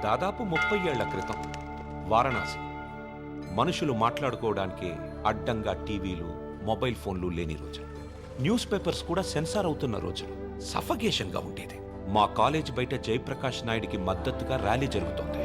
దాదాపు 30 ఏళ్ల క్రితం వారణాసి. మనుషులు మాట్లాడుకోవడానికి అడ్డంగా టీవీలు, మొబైల్ ఫోన్లు లేని రోజులు. న్యూస్ పేపర్స్ కూడా సెన్సార్ అవుతున్న రోజులు. సఫకేషన్గా ఉండేది. మా కాలేజ్ బయట జయప్రకాష్ నాయుడికి మద్దతుగా ర్యాలీ జరుగుతోంది.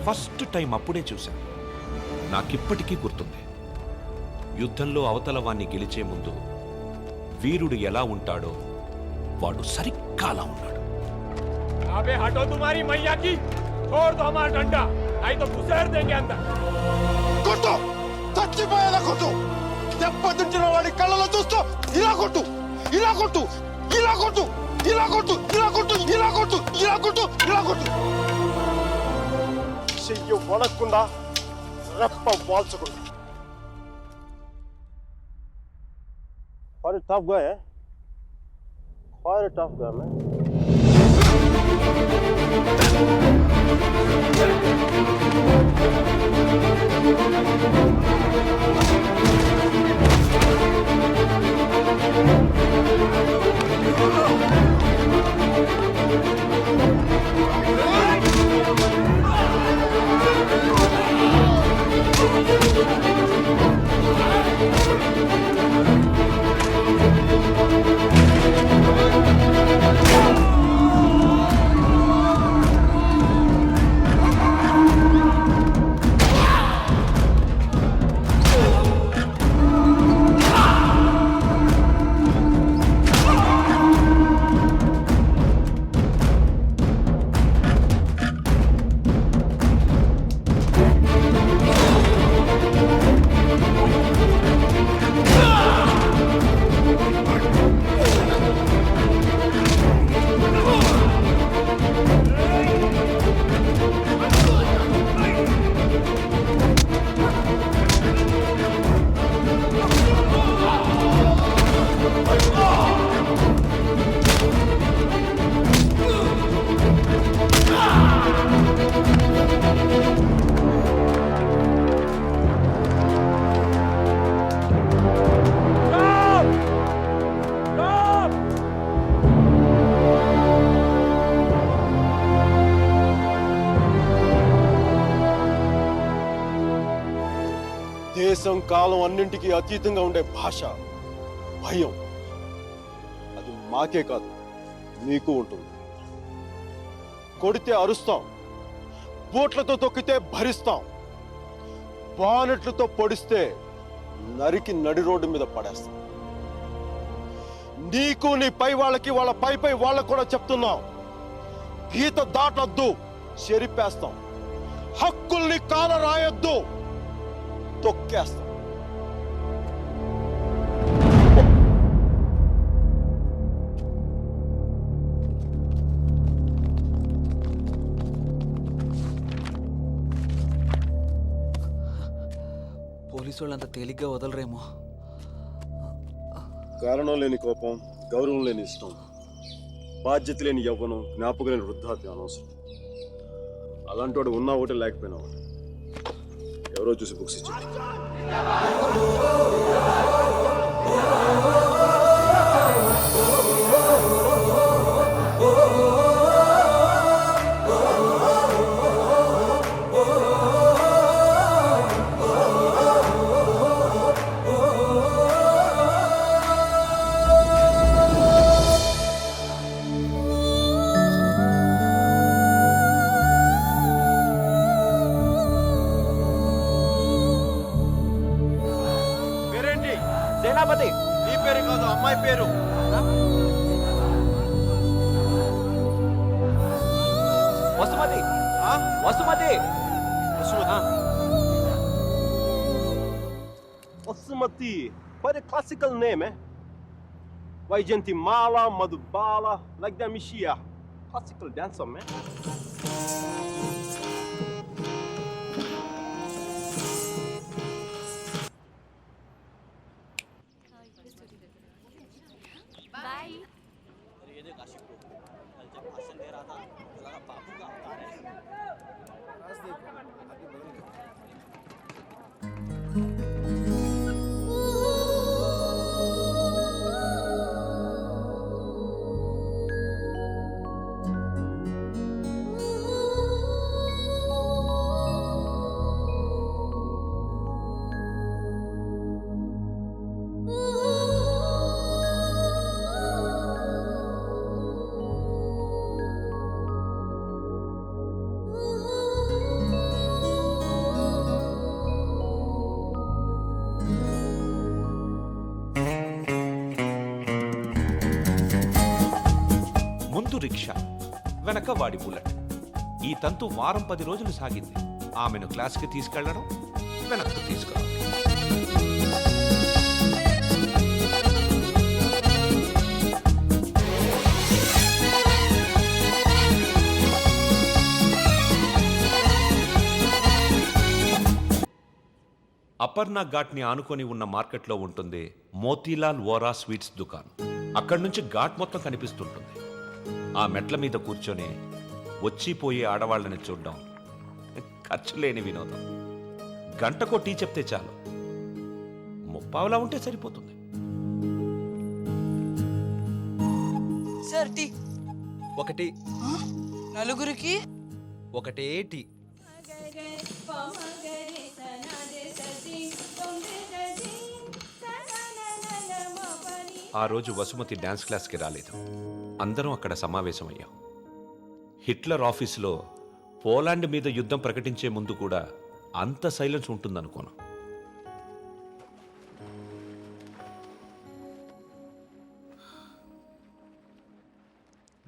ఫస్ట్ టైం అప్పుడే చూశాను. నాకిప్పటికీ గుర్తుంది. యుద్ధంలో అవతల వాణ్ణి గెలిచే ముందు వీరుడు ఎలా ఉంటాడో వాడు సరిగ్గా అలా ఉన్నాడు. అబే హటో తుమారీ మయ్యా కి छोड़ दो हमारा डंडा नहीं तो घुसेड़ देंगे अंदर కొట్టు చచ్చిపోయేలా కొట్టు దెబ్బతించిన వాడి కళ్ళలో చూస్తూ ఇలా కొట్టు ఇలా కొట్టు ఇలా కొట్టు ఇలా కొట్టు ఇలా కొట్టు ఇలా కొట్టు ఇలా కొట్టు ఇలా కొట్టు చెయ్యి వణక్కుండా రెప్ప వాల్చకుండా Quite a tough guy, eh? Quite a tough guy, man. దేశం కాలం అన్నింటికీ అతీతంగా ఉండే భాష భయం అది మాకే కాదు మీకు ఉంటుంది. కొడితే అరుస్తాం, బోట్లతో తొక్కితే భరిస్తాం, బానెట్లతో పొడిస్తే నరికి నడి రోడ్డు మీద పడేస్తాం. నీకు నీ పై వాళ్ళకి వాళ్ళ పై వాళ్ళకు కూడా చెప్తున్నాం, గీత దాటొద్దు, చెరిపేస్తాం. హక్కుల్ని కాల రాయొద్దు, తొక్కేస్తాం. పోలీసు వాళ్ళు అంత తేలిగ్గా వదలరేమో. కారణం లేని కోపం, గౌరవం లేని ఇష్టం, బాధ్యత లేని యవ్వనం, జ్ఞాపకం లేని వృద్ధాప్యం అనవసరం. అలాంటి వాడు ఉన్నా ఒకటి లేకపోయినా ఒకటి. ఎవరో చూసి బుక్స్ ఇచ్చారు. పేరేంటి? సేనాపతి. నీ పేరు కాదు, అమ్మాయి పేరు. వసుమతి. ఆ? Vasumathi. Vasumathi. Quite a classical name, eh? Vaijantimala, Madhubala, like that Mishia. Classical dancer, man. ముందు రిక్షా, వెనక వాడి బుల్లెట్. ఈ తంతు వారం 10 రోజులు సాగింది. ఆమెను క్లాస్కి తీసుకెళ్లడం, వెనక్కు తీసుకురావడం. అపర్ణ ఘాట్ని ఆనుకొని ఉన్న మార్కెట్లో ఉంటుంది మోతీలాల్ వోరా స్వీట్స్ దుకాణం. అక్కడి నుంచి ఘాట్ మొత్తం కనిపిస్తుంటుంది. ఆ మెట్ల మీద కూర్చొని వచ్చిపోయే ఆడవాళ్ళని చూడడం ఖర్చు లేని వినోదం. గంటకో టీ చెప్తే చాలు, ముప్పావులా ఉంటే సరిపోతుంది. Sir tea. ఒకటి. నలుగురికి ఒకటే టీ. ఆ రోజు వసుమతి డాన్స్ క్లాస్కి రాలేదు. అందరం అక్కడ సమావేశమయ్యాం. హిట్లర్ ఆఫీసులో పోలాండ్ మీద యుద్ధం ప్రకటించే ముందు కూడా అంత సైలెన్స్ ఉంటుందనుకోను.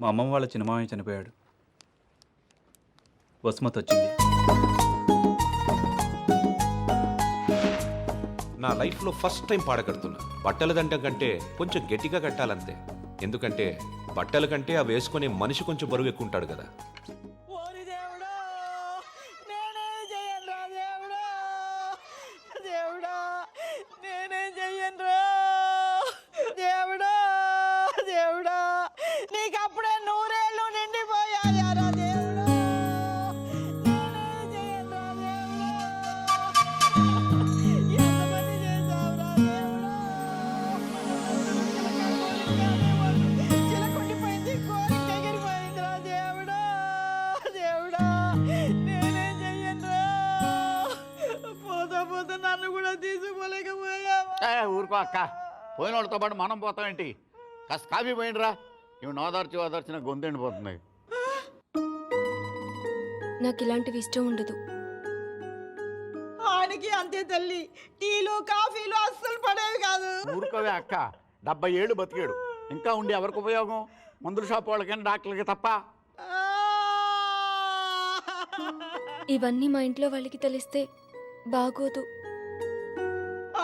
మా అమ్మమ్మ వాళ్ళ చిన్నమామయ్య చనిపోయాడు. వసుమతి వచ్చింది. నా లైఫ్లో ఫస్ట్ టైం పాడగడుతున్నా. బట్టల దండం కంటే కొంచెం గట్టిగా కట్టాలంతే. ఎందుకంటే బట్టల కంటే అవి వేసుకునే మనిషి కొంచెం బరువు ఎక్కువ ఉంటాడు కదా. ఓరి దేవుడా, నేనేం చెయ్యనురా దేవుడా, దేవుడా నేనేం చెయ్యనురా దేవుడా, దేవుడా నీకు అప్పుడే 100 ఏళ్ళు నిండిపోయాయారా దేవుడా, నేనేం చెయ్యనురా దేవుడా, ఎంతమంది చేశావురా దేవుడా, చిలకొండిపోయింది, కోరిక ఎగిరిపోయిందిరా దేవుడా, దేవుడా నేనేం చెయ్యనురా, పోతా పోతా నన్ను కూడా తీసుకుపోలేకపోయావా. ఊరుకో అక్క, పోయిన వాళ్ళతో పాటు మనం పోతామేంటి? కాస్త కాఫీ పోయిండ్రా. ఇవి ఓదార్చిన గొంతెండిపోతుంది. నాకు ఇలాంటివి ఇష్టం ఉండదు. ఆయనకి అంతే తల్లి, టీలు కాఫీలు అస్సలు పడేవి కాదు. ఊరుకోవే అక్క, 70 ఏళ్ళు బతికాడు. ఇంకా ఉండి ఎవరికి ఉపయోగం? మందుల షాప్ వాళ్ళకైనా డాక్టర్లకి తప్ప. ఇవన్నీ మా ఇంట్లో వాళ్ళకి తెలిస్తే బాగోదు.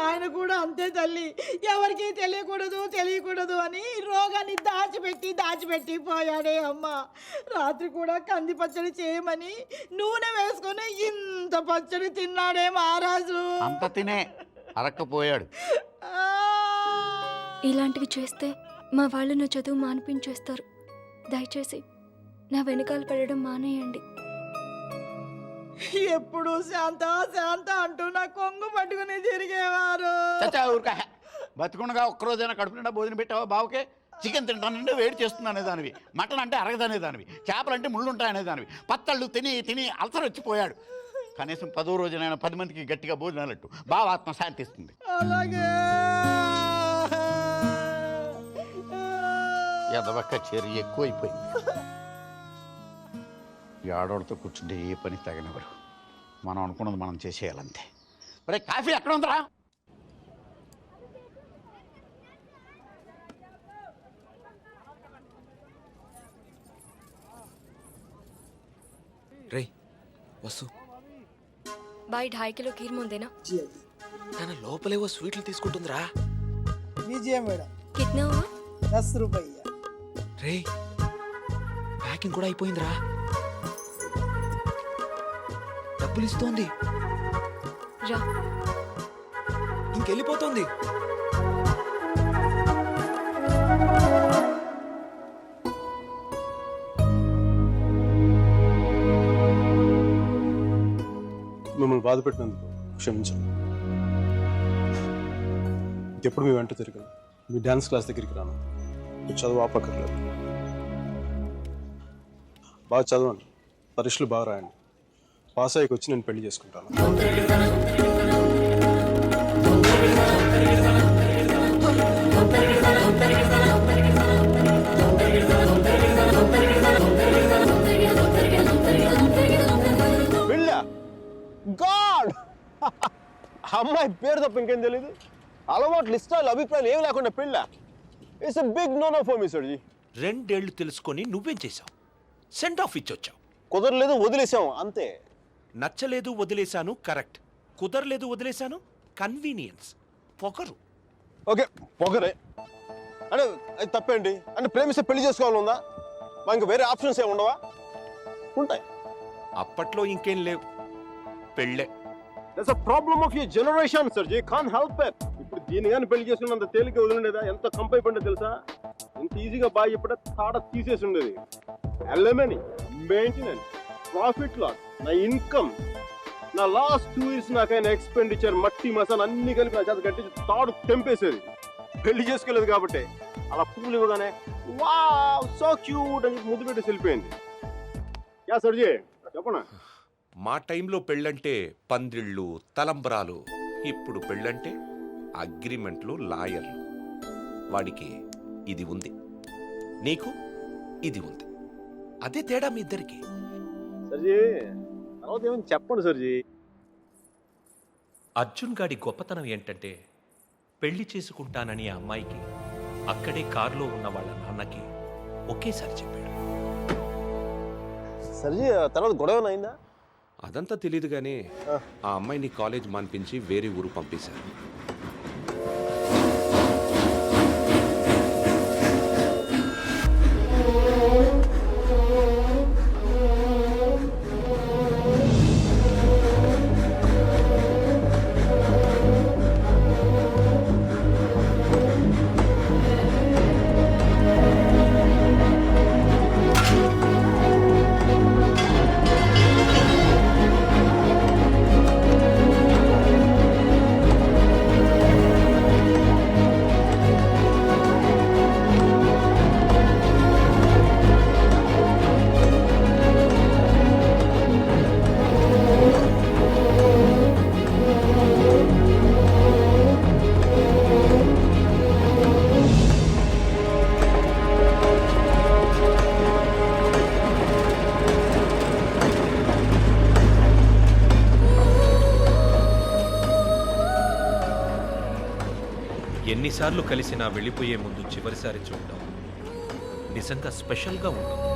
ఆయన ఆయన కూడా అంతే తల్లి. ఎవరికి తెలియకూడదు అని రోగాన్ని దాచిపెట్టి పోయాడే అమ్మ. రాత్రి కూడా కంది పచ్చడి చేయమని నూనె వేసుకొని ఇంత పచ్చడి తిన్నాడే మహారాజు. అంత తినే అరక్కపోయాడు. ఇలాంటివి చేస్తే మా వాళ్ళు నా చదువు మానిపించేస్తారు. దయచేసి నా వెనకాల పడడం మానేయండి. ఎప్పుడు శాంత అంటూ నా కొంగు పట్టుకుని తిరిగేవారు. చచ్చా ఊరికా బతుకుండగా ఒక్కరోజైనా కడుపు నిండా భోజనం పెట్టావా బావుకే? చికెన్ తింటానంటే వేడి చేస్తుంది అనేదానివి, మటన్ అంటే అరగదనేదానివి, చేపలు అంటే ముళ్ళు ఉంటాయనేదానివి. పత్తళ్ళు తిని అల్సర్ వచ్చిపోయాడు. కనీసం 10వ రోజునైనా 10 మందికి గట్టిగా భోజనాలట్టు బావ ఆత్మ శాంతిస్తుంది. అలాగే ఎదవక్క చర్య ఎక్కువైపోయింది. ఈ ఆడవాళ్ళతో కూర్చుంటే ఏ పని తగినవరు. మనం అనుకున్నది మనం చేసేయాలంతే. ఒరే కాఫీ ఎక్కడ ఉందిరా? రే వసు, బాయ్ 2.5 కిలో కీర్ ముందేనా? తన లోపలేవో స్వీట్లు తీసుకుంటుందిరా. విజయ మేడం కిట్నా హువా? 10 రూపాయ. రే ప్యాకింగ్ కూడా అయిపోయిందిరా. డబ్బులు ఇస్తోంది, రా. ఇంకెళ్ళిపోతుంది. మిమ్మల్ని బాధ పెట్టినందుకు క్షమించండి. ఇంకెప్పుడు మీ వెంట తిరగను. మీ డ్యాన్స్ క్లాస్ దగ్గరికి రాను. మీరు చదువు ఆపక్కర్లేదు. బాగా చదవండి, పరీక్షలు బాగా రాయండి. పాస్ అయ్యకి వచ్చి నేను పెళ్లి చేసుకుంటాను. గాడ్ అమ్మాయి పేరు తప్ప ఇంకేం తెలీదు. అలవాట్లు ఇష్టాలు అభిప్రాయాలు ఏమి లేకుండా పెళ్ళ. It's a big no no for me సర్జీ. 2 ఏళ్లు తెలుసుకొని నువ్వేం చేశావు? సెండ్ ఆఫ్ ఇచ్చొచ్చావు. కుదరలేదు వదిలేసాం అంతే. నచ్చలేదు వదిలేశాను కరెక్ట్. కుదరలేదు వదిలేశాను కన్వీనియన్స్. పొగరు. ఓకే పొగరే అంటే అది తప్పేంటి? అంటే ప్రేమిస్తే పెళ్లి చేసుకోవాలి ఉందా? మా ఇంకా వేరే ఆప్షన్స్ ఏమి ఉండవా? ఉంటాయి. అప్పట్లో ఇంకేం లేవు, పెళ్ళే. That's a problem of your generation సర్జీ. Can't help it. ఇప్పుడు దీని కానీ పెళ్లి చేసుకున్నంత తేలిక వదిలిండేదా? ఎంత కంపైపోయిందో తెలుసా? ఇంత ఈజీగా బాగా చెప్పే తాడ తీసేసి ఉండేది. ఎలమనీ, మెయింటెనెన్స్, ప్రాఫిట్ లాస్, నా ఇన్కమ్, నా లాస్ట్ 2 years నాకైనా ఎక్స్పెండిచర్, మట్టి మసాలా అన్ని కలిపి నా చేత కట్టించి తాడు తెంపేసేది. పెళ్లి చేసుకోలేదు కాబట్టి అలా పువ్వులు ఇవ్వగానే వావ్ సో క్యూట్ అని చెప్పి ముద్దు పెట్టి వెళ్ళిపోయింది. యా సర్జీ చెప్పనా? మా టైంలో పెళ్ళంటే పందిళ్ళు, తలంబ్రాలు. ఇప్పుడు పెళ్ళంటే అగ్రిమెంట్లు, లాయర్లు. వాడికి ఇది ఉంది, నీకు ఇది ఉంది. అదే తేడా మీ ఇద్దరికి. సర్జీ తర్వాత ఏమైనా చెప్పండి సర్జీ. అర్జున్ గాడి గొప్పతనం ఏంటంటే పెళ్లి చేసుకుంటానని ఆ అమ్మాయికి అక్కడే కారులో ఉన్న వాళ్ళ నాన్నకి ఒకేసారి చెప్పాడు. సర్జీ తర్వాత గొడవ అయిందా? అదంతా తెలియదు కానీ ఆ అమ్మాయిని కాలేజ్ మాన్పించి వేరే ఊరు పంపేశారు. ఎన్నిసార్లు కలిసినా వెళ్ళిపోయే ముందు చివరిసారి చూడటం నిజంగా స్పెషల్గా ఉంటుంది.